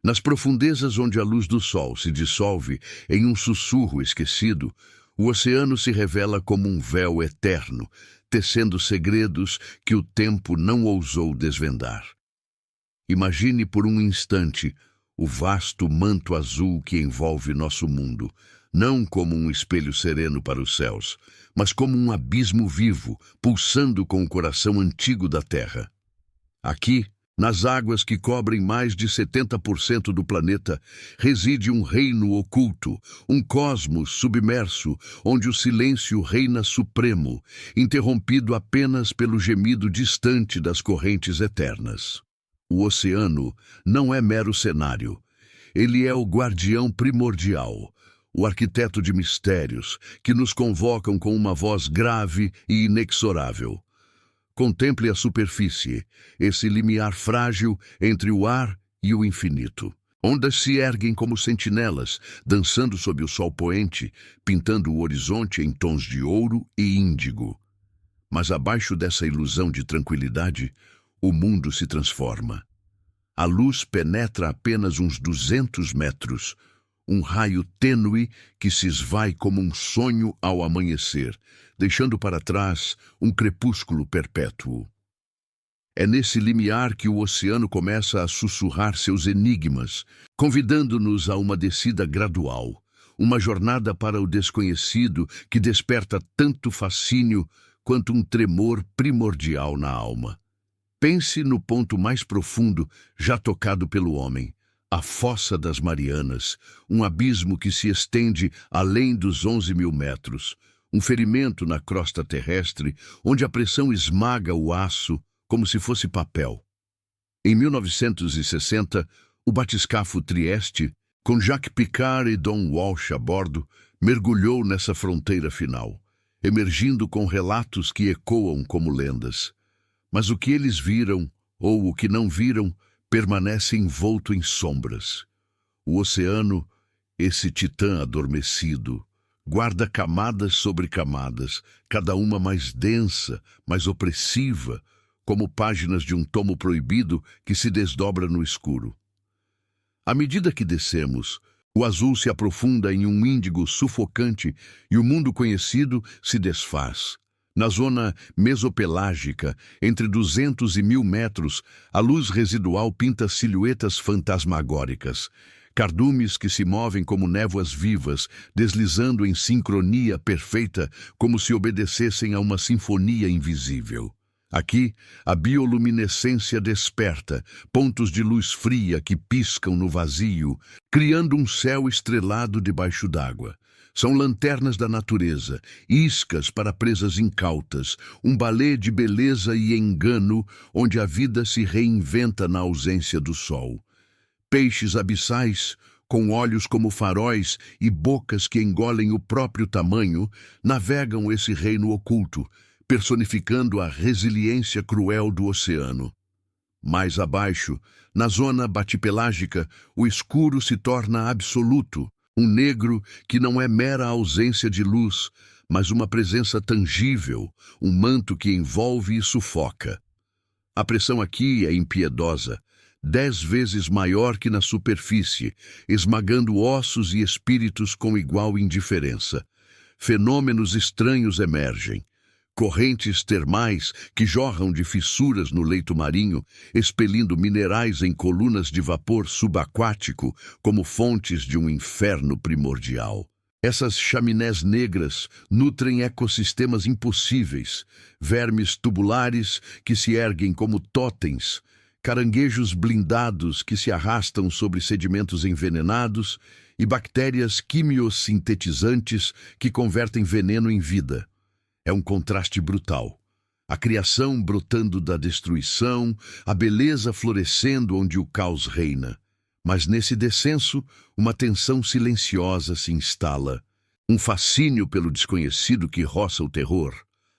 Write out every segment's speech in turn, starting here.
Nas profundezas onde a luz do sol se dissolve em um sussurro esquecido, o oceano se revela como um véu eterno, tecendo segredos que o tempo não ousou desvendar. Imagine por um instante o vasto manto azul que envolve nosso mundo, não como um espelho sereno para os céus, mas como um abismo vivo, pulsando com o coração antigo da Terra. Aqui, nas águas que cobrem mais de 70% do planeta, reside um reino oculto, um cosmos submerso, onde o silêncio reina supremo, interrompido apenas pelo gemido distante das correntes eternas. O oceano não é mero cenário. Ele é o guardião primordial, o arquiteto de mistérios, que nos convocam com uma voz grave e inexorável. Contemple a superfície, esse limiar frágil entre o ar e o infinito. Ondas se erguem como sentinelas, dançando sob o sol poente, pintando o horizonte em tons de ouro e índigo. Mas abaixo dessa ilusão de tranquilidade, o mundo se transforma. A luz penetra apenas uns 200 metros, um raio tênue que se esvai como um sonho ao amanhecer, deixando para trás um crepúsculo perpétuo. É nesse limiar que o oceano começa a sussurrar seus enigmas, convidando-nos a uma descida gradual, uma jornada para o desconhecido que desperta tanto fascínio quanto um tremor primordial na alma. Pense no ponto mais profundo já tocado pelo homem, a Fossa das Marianas, um abismo que se estende além dos 11.000 metros, um ferimento na crosta terrestre onde a pressão esmaga o aço como se fosse papel. Em 1960, o batiscafo Trieste, com Jacques Piccard e Don Walsh a bordo, mergulhou nessa fronteira final, emergindo com relatos que ecoam como lendas. Mas o que eles viram, ou o que não viram, permanece envolto em sombras. O oceano, esse titã adormecido, guarda camadas sobre camadas, cada uma mais densa, mais opressiva, como páginas de um tomo proibido que se desdobra no escuro. À medida que descemos, o azul se aprofunda em um índigo sufocante e o mundo conhecido se desfaz. Na zona mesopelágica, entre 200 e 1.000 metros, a luz residual pinta silhuetas fantasmagóricas, cardumes que se movem como névoas vivas, deslizando em sincronia perfeita, como se obedecessem a uma sinfonia invisível. Aqui, a bioluminescência desperta, pontos de luz fria que piscam no vazio, criando um céu estrelado debaixo d'água. São lanternas da natureza, iscas para presas incautas, um balé de beleza e engano onde a vida se reinventa na ausência do sol. Peixes abissais, com olhos como faróis e bocas que engolem o próprio tamanho, navegam esse reino oculto, personificando a resiliência cruel do oceano. Mais abaixo, na zona batipelágica, o escuro se torna absoluto, um negro que não é mera ausência de luz, mas uma presença tangível, um manto que envolve e sufoca. A pressão aqui é impiedosa, 10 vezes maior que na superfície, esmagando ossos e espíritos com igual indiferença. Fenômenos estranhos emergem. Correntes termais que jorram de fissuras no leito marinho, expelindo minerais em colunas de vapor subaquático como fontes de um inferno primordial. Essas chaminés negras nutrem ecossistemas impossíveis, vermes tubulares que se erguem como totens, caranguejos blindados que se arrastam sobre sedimentos envenenados e bactérias quimiosintetizantes que convertem veneno em vida. É um contraste brutal. A criação brotando da destruição, a beleza florescendo onde o caos reina. Mas nesse descenso, uma tensão silenciosa se instala. Um fascínio pelo desconhecido que roça o terror.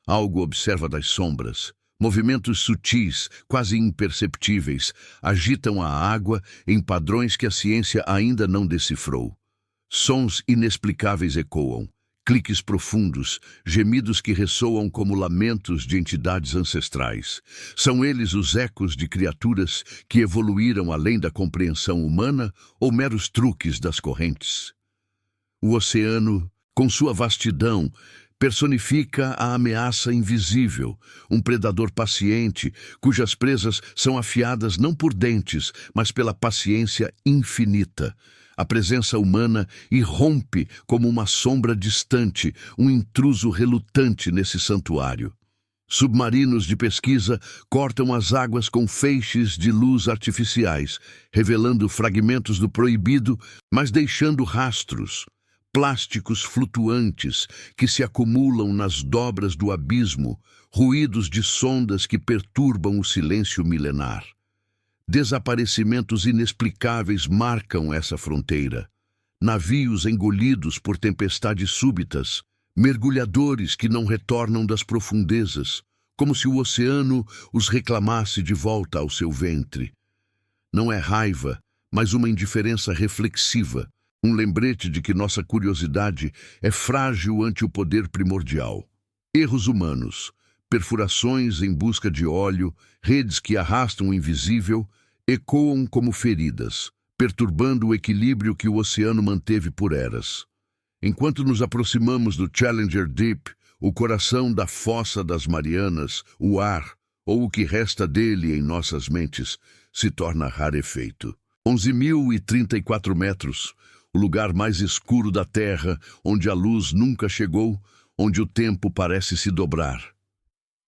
Algo observa das sombras. Movimentos sutis, quase imperceptíveis, agitam a água em padrões que a ciência ainda não decifrou. Sons inexplicáveis ecoam. cliques profundos, gemidos que ressoam como lamentos de entidades ancestrais. São eles os ecos de criaturas que evoluíram além da compreensão humana ou meros truques das correntes? O oceano, com sua vastidão, personifica a ameaça invisível, um predador paciente, cujas presas são afiadas não por dentes, mas pela paciência infinita. A presença humana irrompe como uma sombra distante, um intruso relutante nesse santuário. Submarinos de pesquisa cortam as águas com feixes de luz artificiais, revelando fragmentos do proibido, mas deixando rastros. Plásticos flutuantes que se acumulam nas dobras do abismo, ruídos de sondas que perturbam o silêncio milenar. Desaparecimentos inexplicáveis marcam essa fronteira. Navios engolidos por tempestades súbitas, mergulhadores que não retornam das profundezas, como se o oceano os reclamasse de volta ao seu ventre. Não é raiva, mas uma indiferença reflexiva, um lembrete de que nossa curiosidade é frágil ante o poder primordial. Erros humanos, perfurações em busca de óleo, redes que arrastam o invisível, ecoam como feridas, perturbando o equilíbrio que o oceano manteve por eras. Enquanto nos aproximamos do Challenger Deep, o coração da Fossa das Marianas, o ar, ou o que resta dele em nossas mentes, se torna rarefeito. 11.034 metros, o lugar mais escuro da Terra, onde a luz nunca chegou, onde o tempo parece se dobrar.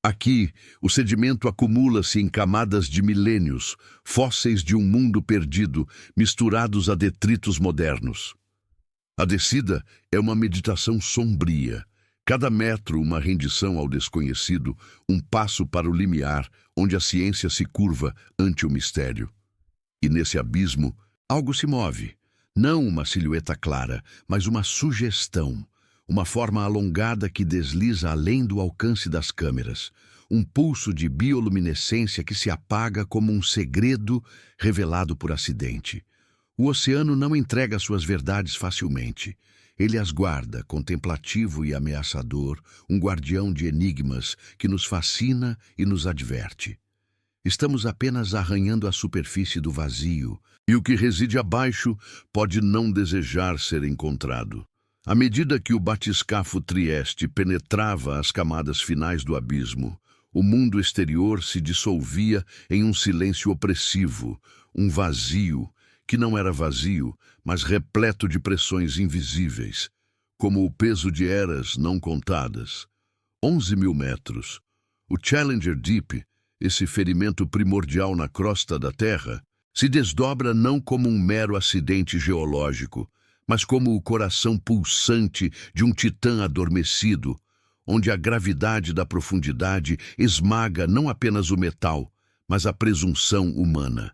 Aqui, o sedimento acumula-se em camadas de milênios, fósseis de um mundo perdido, misturados a detritos modernos. A descida é uma meditação sombria. Cada metro uma rendição ao desconhecido, um passo para o limiar, onde a ciência se curva ante o mistério. E nesse abismo, algo se move. Não uma silhueta clara, mas uma sugestão, uma forma alongada que desliza além do alcance das câmeras, um pulso de bioluminescência que se apaga como um segredo revelado por acidente. O oceano não entrega suas verdades facilmente. Ele as guarda, contemplativo e ameaçador, um guardião de enigmas que nos fascina e nos adverte. Estamos apenas arranhando a superfície do vazio, e o que reside abaixo pode não desejar ser encontrado. À medida que o batiscafo Trieste penetrava as camadas finais do abismo, o mundo exterior se dissolvia em um silêncio opressivo, um vazio, que não era vazio, mas repleto de pressões invisíveis, como o peso de eras não contadas. 11.000 metros. O Challenger Deep, esse ferimento primordial na crosta da Terra, se desdobra não como um mero acidente geológico, mas como o coração pulsante de um titã adormecido, onde a gravidade da profundidade esmaga não apenas o metal, mas a presunção humana.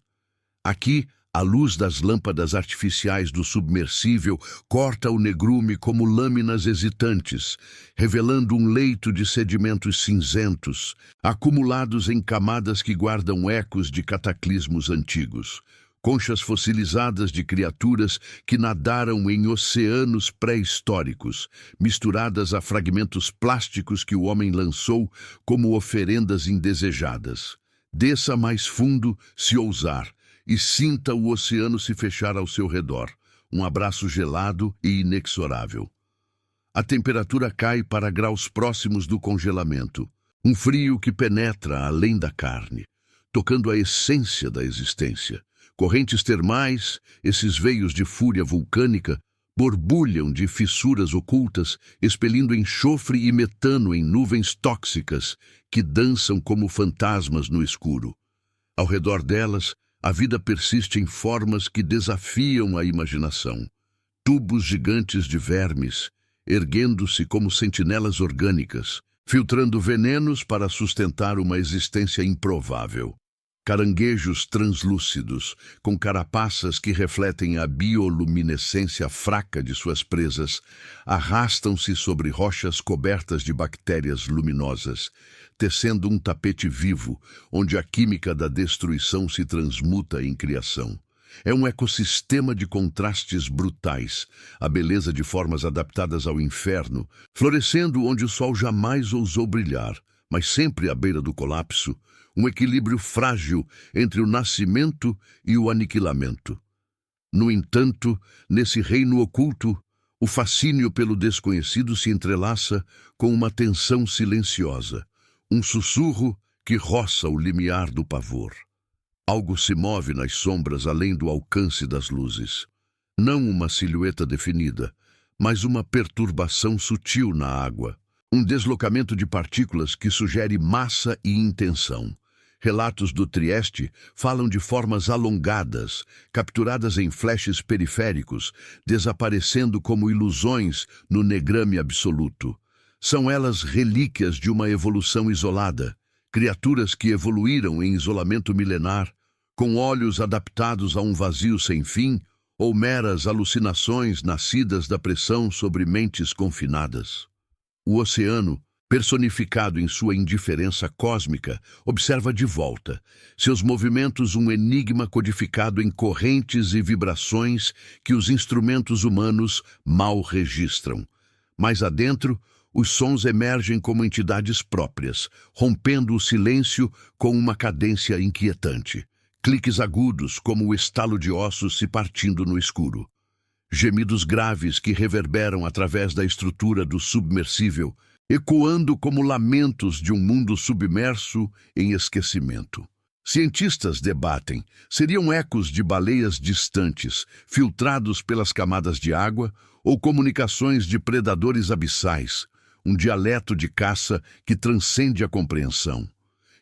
Aqui, a luz das lâmpadas artificiais do submersível corta o negrume como lâminas hesitantes, revelando um leito de sedimentos cinzentos, acumulados em camadas que guardam ecos de cataclismos antigos. Conchas fossilizadas de criaturas que nadaram em oceanos pré-históricos, misturadas a fragmentos plásticos que o homem lançou como oferendas indesejadas. Desça mais fundo, se ousar, e sinta o oceano se fechar ao seu redor, um abraço gelado e inexorável. A temperatura cai para graus próximos do congelamento, um frio que penetra além da carne, tocando a essência da existência. Correntes termais, esses veios de fúria vulcânica, borbulham de fissuras ocultas, expelindo enxofre e metano em nuvens tóxicas que dançam como fantasmas no escuro. Ao redor delas, a vida persiste em formas que desafiam a imaginação. Tubos gigantes de vermes, erguendo-se como sentinelas orgânicas, filtrando venenos para sustentar uma existência improvável. Caranguejos translúcidos, com carapaças que refletem a bioluminescência fraca de suas presas, arrastam-se sobre rochas cobertas de bactérias luminosas, tecendo um tapete vivo, onde a química da destruição se transmuta em criação. É um ecossistema de contrastes brutais, a beleza de formas adaptadas ao inferno, florescendo onde o sol jamais ousou brilhar, mas sempre à beira do colapso, um equilíbrio frágil entre o nascimento e o aniquilamento. No entanto, nesse reino oculto, o fascínio pelo desconhecido se entrelaça com uma tensão silenciosa, um sussurro que roça o limiar do pavor. Algo se move nas sombras além do alcance das luzes. Não uma silhueta definida, mas uma perturbação sutil na água. Um deslocamento de partículas que sugere massa e intenção. Relatos do Trieste falam de formas alongadas, capturadas em flashes periféricos, desaparecendo como ilusões no negrame absoluto. São elas relíquias de uma evolução isolada, criaturas que evoluíram em isolamento milenar, com olhos adaptados a um vazio sem fim, ou meras alucinações nascidas da pressão sobre mentes confinadas. O oceano, personificado em sua indiferença cósmica, observa de volta, seus movimentos um enigma codificado em correntes e vibrações que os instrumentos humanos mal registram. Mais adentro, os sons emergem como entidades próprias, rompendo o silêncio com uma cadência inquietante. Cliques agudos como o estalo de ossos se partindo no escuro. Gemidos graves que reverberam através da estrutura do submersível, ecoando como lamentos de um mundo submerso em esquecimento. Cientistas debatem, seriam ecos de baleias distantes, filtrados pelas camadas de água, ou comunicações de predadores abissais, um dialeto de caça que transcende a compreensão.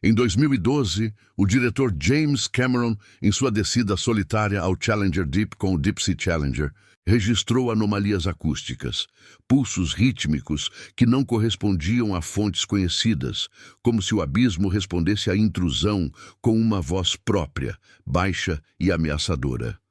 Em 2012, o diretor James Cameron, em sua descida solitária ao Challenger Deep com o Deep Sea Challenger, registrou anomalias acústicas, pulsos rítmicos que não correspondiam a fontes conhecidas, como se o abismo respondesse à intrusão com uma voz própria, baixa e ameaçadora.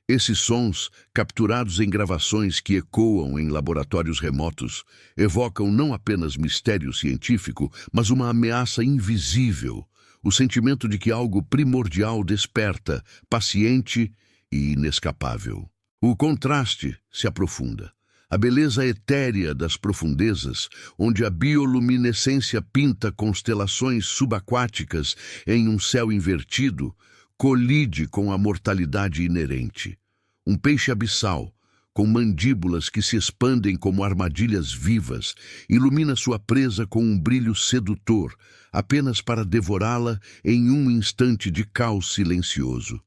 Esses sons, capturados em gravações que ecoam em laboratórios remotos, evocam não apenas mistério científico, mas uma ameaça invisível, o sentimento de que algo primordial desperta, paciente e inescapável. O contraste se aprofunda. A beleza etérea das profundezas, onde a bioluminescência pinta constelações subaquáticas em um céu invertido, colide com a mortalidade inerente. Um peixe abissal, com mandíbulas que se expandem como armadilhas vivas, ilumina sua presa com um brilho sedutor, apenas para devorá-la em um instante de caos silencioso.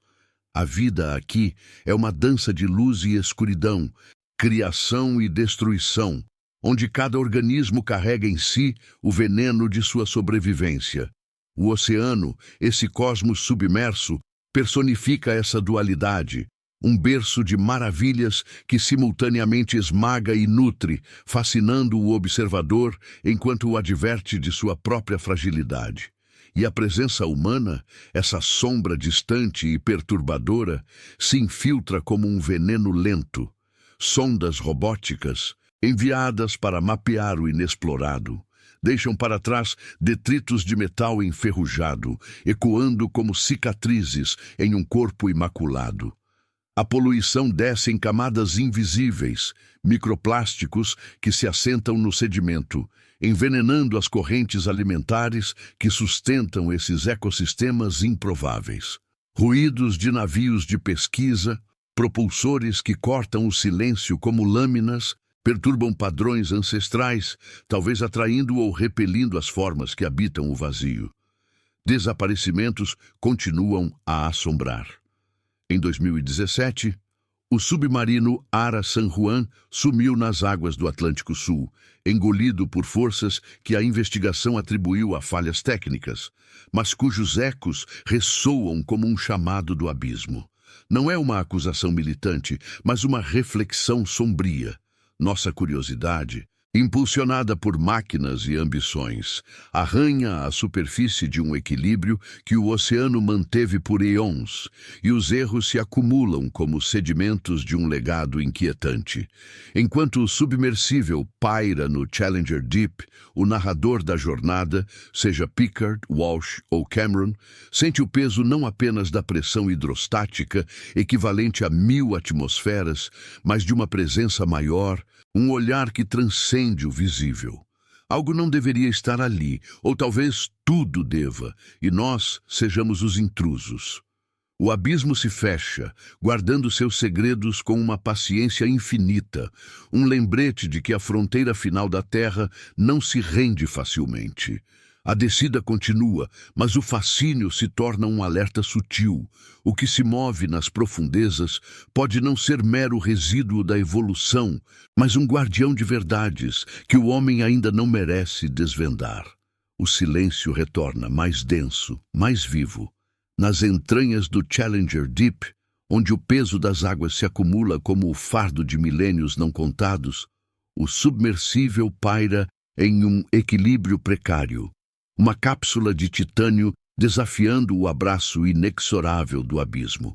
A vida aqui é uma dança de luz e escuridão, criação e destruição, onde cada organismo carrega em si o veneno de sua sobrevivência. O oceano, esse cosmos submerso, personifica essa dualidade, um berço de maravilhas que simultaneamente esmaga e nutre, fascinando o observador enquanto o adverte de sua própria fragilidade. E a presença humana, essa sombra distante e perturbadora, se infiltra como um veneno lento. Sondas robóticas, enviadas para mapear o inexplorado, deixam para trás detritos de metal enferrujado, ecoando como cicatrizes em um corpo imaculado. A poluição desce em camadas invisíveis, microplásticos que se assentam no sedimento, envenenando as correntes alimentares que sustentam esses ecossistemas improváveis. Ruídos de navios de pesquisa, propulsores que cortam o silêncio como lâminas, perturbam padrões ancestrais, talvez atraindo ou repelindo as formas que habitam o vazio. Desaparecimentos continuam a assombrar. Em 2017, o submarino Ara San Juan sumiu nas águas do Atlântico Sul, engolido por forças que a investigação atribuiu a falhas técnicas, mas cujos ecos ressoam como um chamado do abismo. Não é uma acusação militante, mas uma reflexão sombria. Nossa curiosidade, Impulsionada por máquinas e ambições, arranha a superfície de um equilíbrio que o oceano manteve por eons, e os erros se acumulam como sedimentos de um legado inquietante. Enquanto o submersível paira no Challenger Deep, o narrador da jornada, seja Pickard, Walsh ou Cameron, sente o peso não apenas da pressão hidrostática, equivalente a 1000 atmosferas, mas de uma presença maior, um olhar que transcende o visível. Algo não deveria estar ali, ou talvez tudo deva, e nós sejamos os intrusos. O abismo se fecha, guardando seus segredos com uma paciência infinita, um lembrete de que a fronteira final da Terra não se rende facilmente. A descida continua, mas o fascínio se torna um alerta sutil. O que se move nas profundezas pode não ser mero resíduo da evolução, mas um guardião de verdades que o homem ainda não merece desvendar. O silêncio retorna mais denso, mais vivo. Nas entranhas do Challenger Deep, onde o peso das águas se acumula como o fardo de milênios não contados, o submersível paira em um equilíbrio precário. Uma cápsula de titânio desafiando o abraço inexorável do abismo.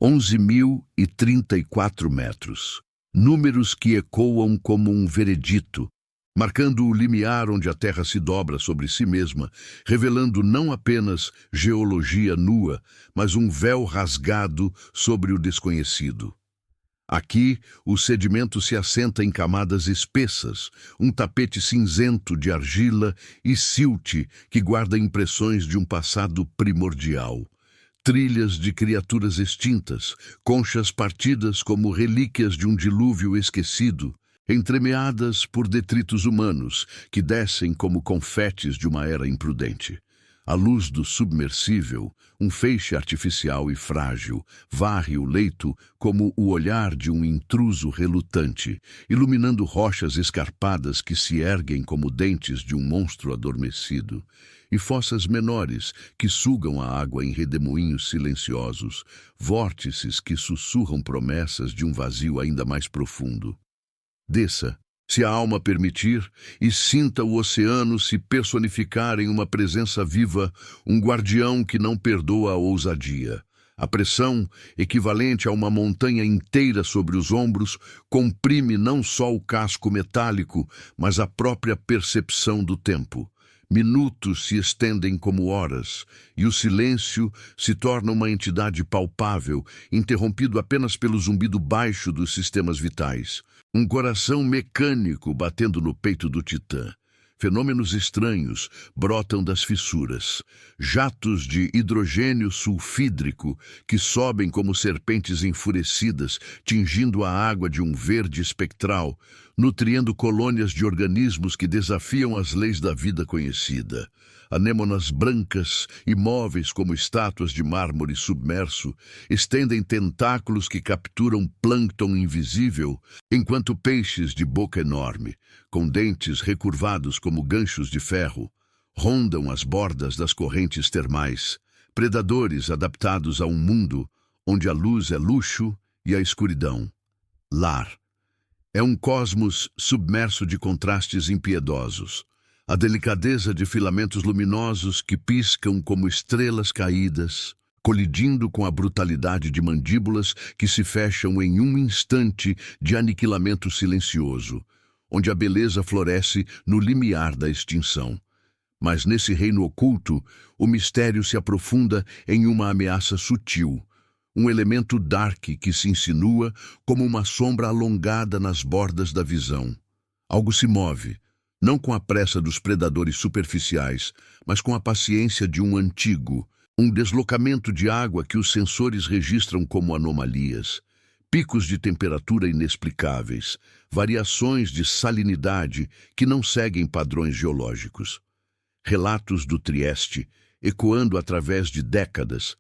11.034 metros. Números que ecoam como um veredito, marcando o limiar onde a Terra se dobra sobre si mesma, revelando não apenas geologia nua, mas um véu rasgado sobre o desconhecido. Aqui, o sedimento se assenta em camadas espessas, um tapete cinzento de argila e silt que guarda impressões de um passado primordial. Trilhas de criaturas extintas, conchas partidas como relíquias de um dilúvio esquecido, entremeadas por detritos humanos que descem como confetes de uma era imprudente. A luz do submersível, um feixe artificial e frágil, varre o leito como o olhar de um intruso relutante, iluminando rochas escarpadas que se erguem como dentes de um monstro adormecido, e fossas menores que sugam a água em redemoinhos silenciosos, vórtices que sussurram promessas de um vazio ainda mais profundo. Desça, se a alma permitir, e sinta o oceano se personificar em uma presença viva, um guardião que não perdoa a ousadia. A pressão, equivalente a uma montanha inteira sobre os ombros, comprime não só o casco metálico, mas a própria percepção do tempo. Minutos se estendem como horas, e o silêncio se torna uma entidade palpável, interrompido apenas pelo zumbido baixo dos sistemas vitais. Um coração mecânico batendo no peito do titã. Fenômenos estranhos brotam das fissuras. Jatos de hidrogênio sulfídrico que sobem como serpentes enfurecidas, tingindo a água de um verde espectral, nutrindo colônias de organismos que desafiam as leis da vida conhecida. Anêmonas brancas, imóveis como estátuas de mármore submerso, estendem tentáculos que capturam plâncton invisível, enquanto peixes de boca enorme, com dentes recurvados como ganchos de ferro, rondam as bordas das correntes termais, predadores adaptados a um mundo onde a luz é luxo e a escuridão lar. É um cosmos submerso de contrastes impiedosos. A delicadeza de filamentos luminosos que piscam como estrelas caídas, colidindo com a brutalidade de mandíbulas que se fecham em um instante de aniquilamento silencioso, onde a beleza floresce no limiar da extinção. Mas nesse reino oculto, o mistério se aprofunda em uma ameaça sutil, um elemento dark que se insinua como uma sombra alongada nas bordas da visão. Algo se move, não com a pressa dos predadores superficiais, mas com a paciência de um antigo, um deslocamento de água que os sensores registram como anomalias, picos de temperatura inexplicáveis, variações de salinidade que não seguem padrões geológicos. Relatos do Trieste, ecoando através de décadas,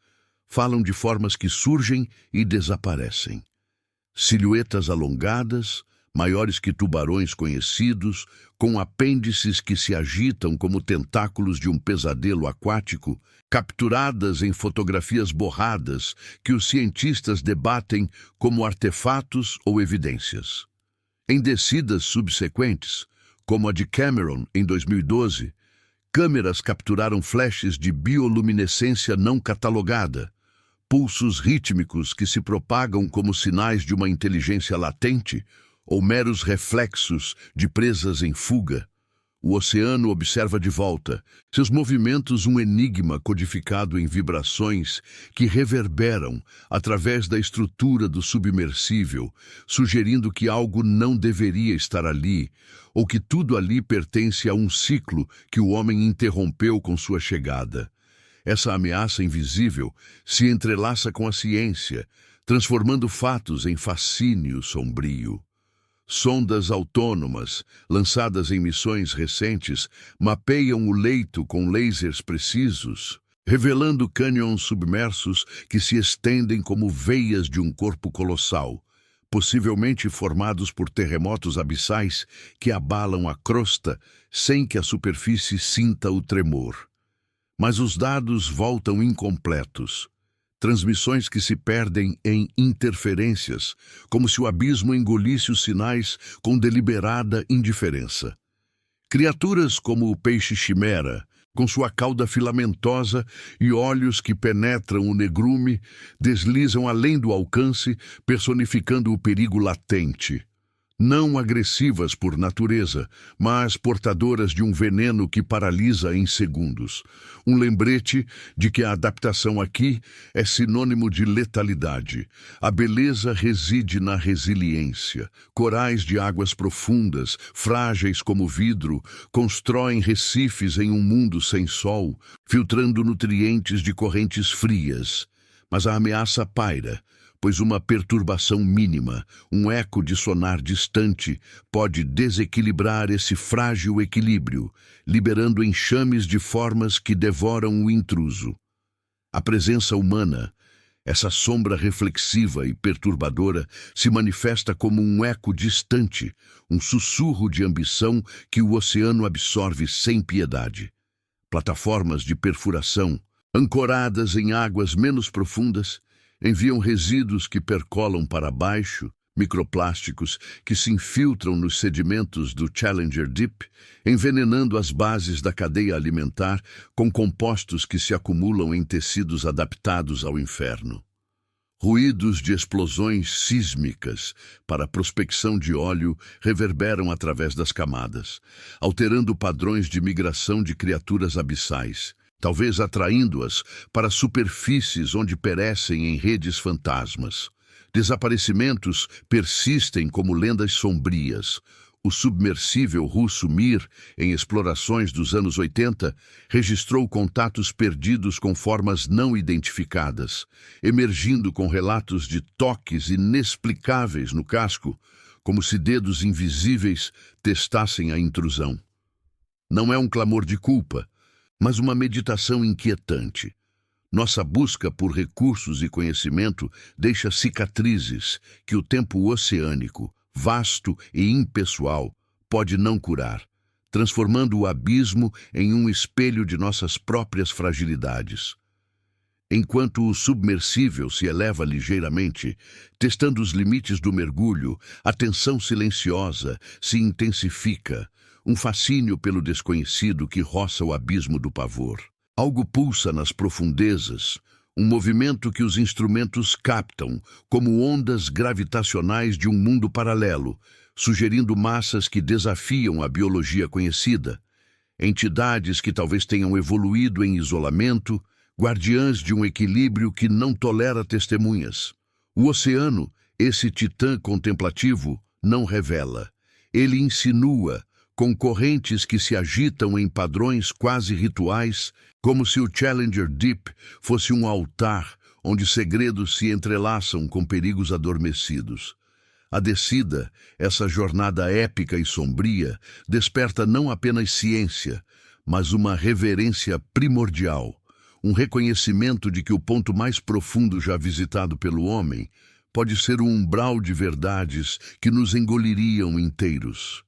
falam de formas que surgem e desaparecem. Silhuetas alongadas, maiores que tubarões conhecidos, com apêndices que se agitam como tentáculos de um pesadelo aquático, capturadas em fotografias borradas que os cientistas debatem como artefatos ou evidências. Em descidas subsequentes, como a de Cameron em 2012, câmeras capturaram flashes de bioluminescência não catalogada, pulsos rítmicos que se propagam como sinais de uma inteligência latente ou meros reflexos de presas em fuga. O oceano observa de volta, seus movimentos um enigma codificado em vibrações que reverberam através da estrutura do submersível, sugerindo que algo não deveria estar ali, ou que tudo ali pertence a um ciclo que o homem interrompeu com sua chegada. Essa ameaça invisível se entrelaça com a ciência, transformando fatos em fascínio sombrio. Sondas autônomas, lançadas em missões recentes, mapeiam o leito com lasers precisos, revelando cânions submersos que se estendem como veias de um corpo colossal, possivelmente formados por terremotos abissais que abalam a crosta sem que a superfície sinta o tremor. Mas os dados voltam incompletos. Transmissões que se perdem em interferências, como se o abismo engolisse os sinais com deliberada indiferença. Criaturas como o peixe-chimera, com sua cauda filamentosa e olhos que penetram o negrume, deslizam além do alcance, personificando o perigo latente. Não agressivas por natureza, mas portadoras de um veneno que paralisa em segundos. Um lembrete de que a adaptação aqui é sinônimo de letalidade. A beleza reside na resiliência. Corais de águas profundas, frágeis como vidro, constroem recifes em um mundo sem sol, filtrando nutrientes de correntes frias. Mas a ameaça paira, pois uma perturbação mínima, um eco de sonar distante, pode desequilibrar esse frágil equilíbrio, liberando enxames de formas que devoram o intruso. A presença humana, essa sombra reflexiva e perturbadora, se manifesta como um eco distante, um sussurro de ambição que o oceano absorve sem piedade. Plataformas de perfuração, ancoradas em águas menos profundas, enviam resíduos que percolam para baixo, microplásticos que se infiltram nos sedimentos do Challenger Deep, envenenando as bases da cadeia alimentar com compostos que se acumulam em tecidos adaptados ao inferno. Ruídos de explosões sísmicas para a prospecção de óleo reverberam através das camadas, alterando padrões de migração de criaturas abissais, talvez atraindo-as para superfícies onde perecem em redes fantasmas. Desaparecimentos persistem como lendas sombrias. O submersível russo Mir, em explorações dos anos 80, registrou contatos perdidos com formas não identificadas, emergindo com relatos de toques inexplicáveis no casco, como se dedos invisíveis testassem a intrusão. Não é um clamor de culpa, mas uma meditação inquietante. Nossa busca por recursos e conhecimento deixa cicatrizes que o tempo oceânico, vasto e impessoal, pode não curar, transformando o abismo em um espelho de nossas próprias fragilidades. Enquanto o submersível se eleva ligeiramente, testando os limites do mergulho, a tensão silenciosa se intensifica, um fascínio pelo desconhecido que roça o abismo do pavor. Algo pulsa nas profundezas, um movimento que os instrumentos captam como ondas gravitacionais de um mundo paralelo, sugerindo massas que desafiam a biologia conhecida, entidades que talvez tenham evoluído em isolamento, guardiãs de um equilíbrio que não tolera testemunhas. O oceano, esse titã contemplativo, não revela. Ele insinua, com correntes que se agitam em padrões quase rituais, como se o Challenger Deep fosse um altar onde segredos se entrelaçam com perigos adormecidos. A descida, essa jornada épica e sombria, desperta não apenas ciência, mas uma reverência primordial, um reconhecimento de que o ponto mais profundo já visitado pelo homem pode ser um umbral de verdades que nos engoliriam inteiros.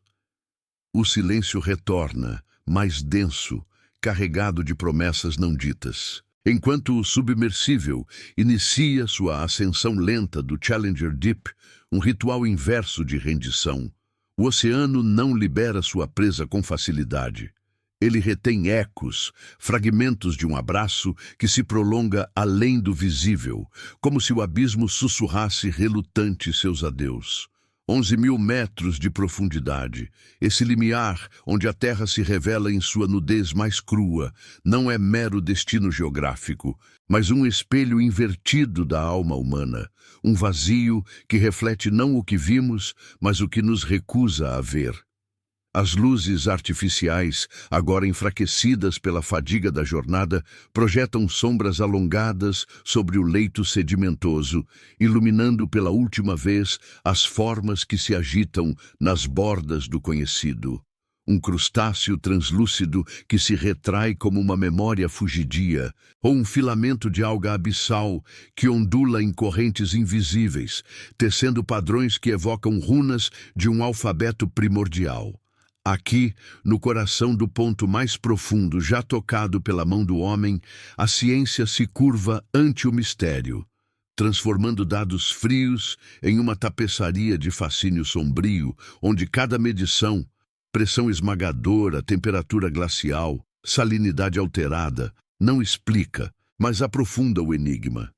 O silêncio retorna, mais denso, carregado de promessas não ditas. Enquanto o submersível inicia sua ascensão lenta do Challenger Deep, um ritual inverso de rendição, O oceano não libera sua presa com facilidade. Ele retém ecos, fragmentos de um abraço que se prolonga além do visível, como se o abismo sussurrasse relutante seus adeus. 11.000 metros de profundidade. Esse limiar, onde a terra se revela em sua nudez mais crua, não é mero destino geográfico, mas um espelho invertido da alma humana, um vazio que reflete não o que vimos, mas o que nos recusa a ver. As luzes artificiais, agora enfraquecidas pela fadiga da jornada, projetam sombras alongadas sobre o leito sedimentoso, iluminando pela última vez as formas que se agitam nas bordas do conhecido. Um crustáceo translúcido que se retrai como uma memória fugidia, ou um filamento de alga abissal que ondula em correntes invisíveis, tecendo padrões que evocam runas de um alfabeto primordial. Aqui, no coração do ponto mais profundo já tocado pela mão do homem, a ciência se curva ante o mistério, transformando dados frios em uma tapeçaria de fascínio sombrio, onde cada medição, pressão esmagadora, temperatura glacial, salinidade alterada, não explica, mas aprofunda o enigma.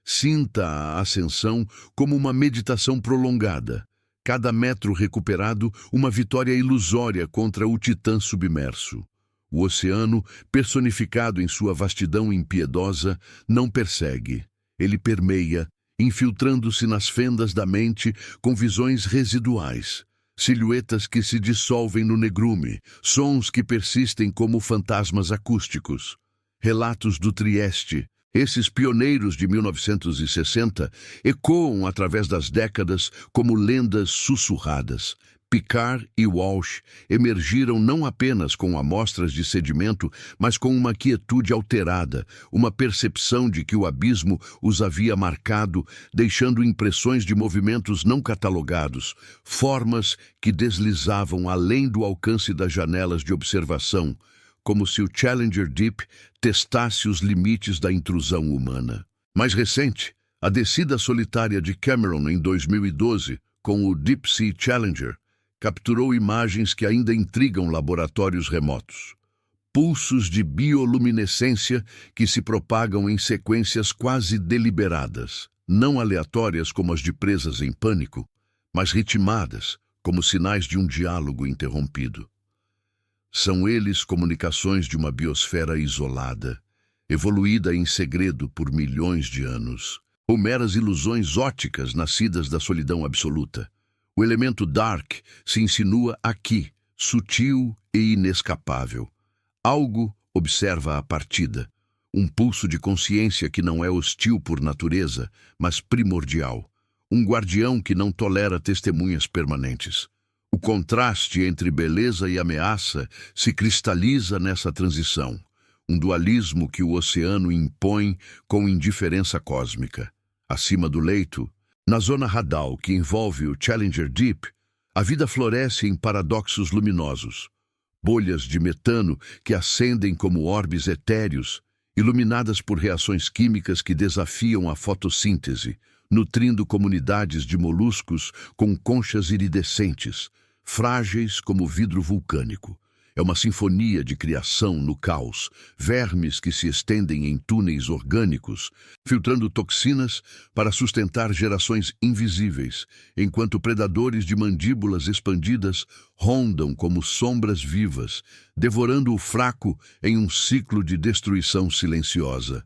Sinta a ascensão como uma meditação prolongada. Cada metro recuperado, uma vitória ilusória contra o titã submerso. O oceano, personificado em sua vastidão impiedosa, não persegue. Ele permeia, infiltrando-se nas fendas da mente com visões residuais. Silhuetas que se dissolvem no negrume, sons que persistem como fantasmas acústicos. Relatos do Trieste. Esses pioneiros de 1960 ecoam através das décadas como lendas sussurradas. Picard e Walsh emergiram não apenas com amostras de sedimento, mas com uma quietude alterada, uma percepção de que o abismo os havia marcado, deixando impressões de movimentos não catalogados, formas que deslizavam além do alcance das janelas de observação, como se o Challenger Deep testasse os limites da intrusão humana. Mais recente, a descida solitária de Cameron em 2012, com o Deep Sea Challenger, capturou imagens que ainda intrigam laboratórios remotos. Pulsos de bioluminescência que se propagam em sequências quase deliberadas, não aleatórias como as de presas em pânico, mas ritmadas, como sinais de um diálogo interrompido. São eles comunicações de uma biosfera isolada, evoluída em segredo por milhões de anos, ou meras ilusões ópticas nascidas da solidão absoluta. O elemento dark se insinua aqui, sutil e inescapável. Algo observa a partida, um pulso de consciência que não é hostil por natureza, mas primordial. Um guardião que não tolera testemunhas permanentes. O contraste entre beleza e ameaça se cristaliza nessa transição, um dualismo que o oceano impõe com indiferença cósmica. Acima do leito, na zona radal que envolve o Challenger Deep, a vida floresce em paradoxos luminosos, bolhas de metano que ascendem como orbes etéreos, iluminadas por reações químicas que desafiam a fotossíntese, nutrindo comunidades de moluscos com conchas iridescentes, frágeis como vidro vulcânico. É uma sinfonia de criação no caos, vermes que se estendem em túneis orgânicos, filtrando toxinas para sustentar gerações invisíveis, enquanto predadores de mandíbulas expandidas rondam como sombras vivas, devorando o fraco em um ciclo de destruição silenciosa.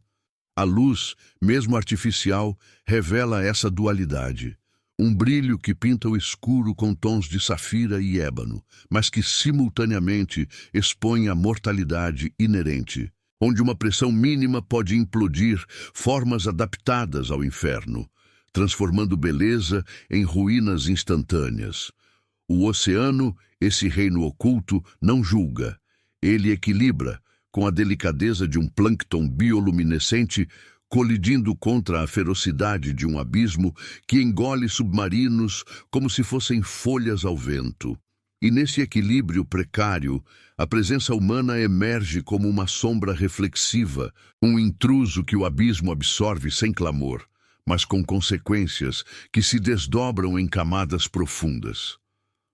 A luz, mesmo artificial, revela essa dualidade. Um brilho que pinta o escuro com tons de safira e ébano, mas que simultaneamente expõe a mortalidade inerente, onde uma pressão mínima pode implodir formas adaptadas ao inferno, transformando beleza em ruínas instantâneas. O oceano, esse reino oculto, não julga. Ele equilibra, com a delicadeza de um plâncton bioluminescente, colidindo contra a ferocidade de um abismo que engole submarinos como se fossem folhas ao vento. E nesse equilíbrio precário, a presença humana emerge como uma sombra reflexiva, um intruso que o abismo absorve sem clamor, mas com consequências que se desdobram em camadas profundas.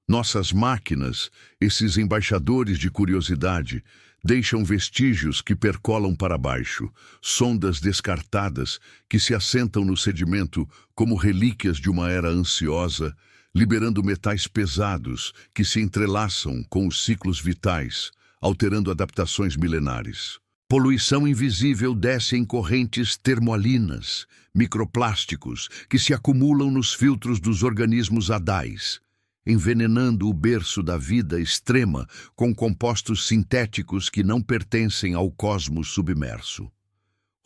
Nossas máquinas, esses embaixadores de curiosidade, deixam vestígios que percolam para baixo, sondas descartadas que se assentam no sedimento como relíquias de uma era ansiosa, liberando metais pesados que se entrelaçam com os ciclos vitais, alterando adaptações milenares. Poluição invisível desce em correntes termoalinas, microplásticos que se acumulam nos filtros dos organismos adais, envenenando o berço da vida extrema com compostos sintéticos que não pertencem ao cosmos submerso.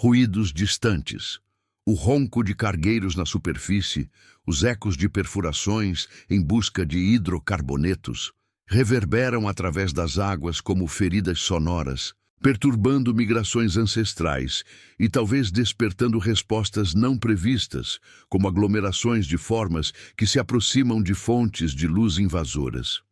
Ruídos distantes, o ronco de cargueiros na superfície, os ecos de perfurações em busca de hidrocarbonetos, reverberam através das águas como feridas sonoras, perturbando migrações ancestrais e talvez despertando respostas não previstas, como aglomerações de formas que se aproximam de fontes de luz invasoras.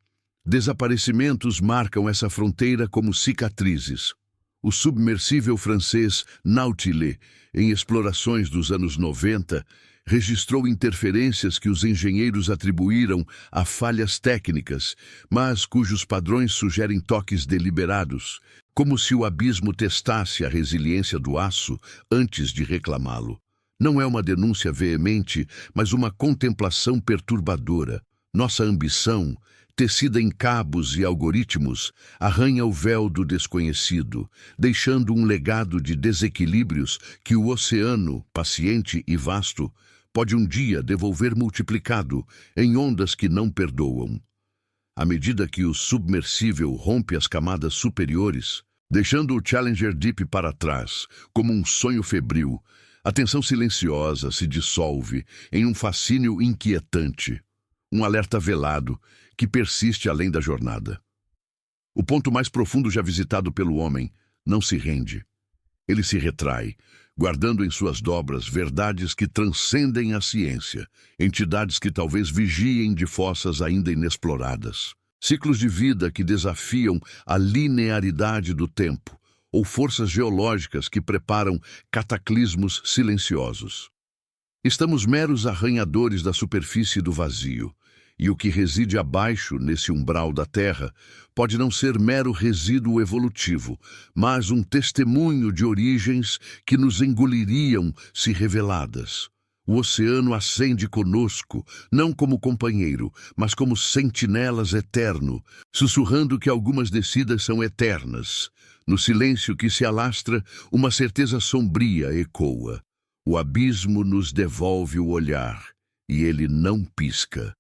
Desaparecimentos marcam essa fronteira como cicatrizes. O submersível francês Nautilus, em explorações dos anos 90, registrou interferências que os engenheiros atribuíram a falhas técnicas, mas cujos padrões sugerem toques deliberados, como se o abismo testasse a resiliência do aço antes de reclamá-lo. Não é uma denúncia veemente, mas uma contemplação perturbadora. Nossa ambição, tecida em cabos e algoritmos, arranha o véu do desconhecido, deixando um legado de desequilíbrios que o oceano, paciente e vasto, pode um dia devolver multiplicado em ondas que não perdoam. À medida que o submersível rompe as camadas superiores, deixando o Challenger Deep para trás, como um sonho febril, a tensão silenciosa se dissolve em um fascínio inquietante, um alerta velado que persiste além da jornada. O ponto mais profundo já visitado pelo homem não se rende. Ele se retrai, guardando em suas dobras verdades que transcendem a ciência, entidades que talvez vigiem de fossas ainda inexploradas. Ciclos de vida que desafiam a linearidade do tempo, ou forças geológicas que preparam cataclismos silenciosos. Estamos meros arranhadores da superfície do vazio, e o que reside abaixo nesse umbral da Terra pode não ser mero resíduo evolutivo, mas um testemunho de origens que nos engoliriam se reveladas. O oceano acende conosco, não como companheiro, mas como sentinelas eterno, sussurrando que algumas descidas são eternas. No silêncio que se alastra, uma certeza sombria ecoa. O abismo nos devolve o olhar, e ele não pisca.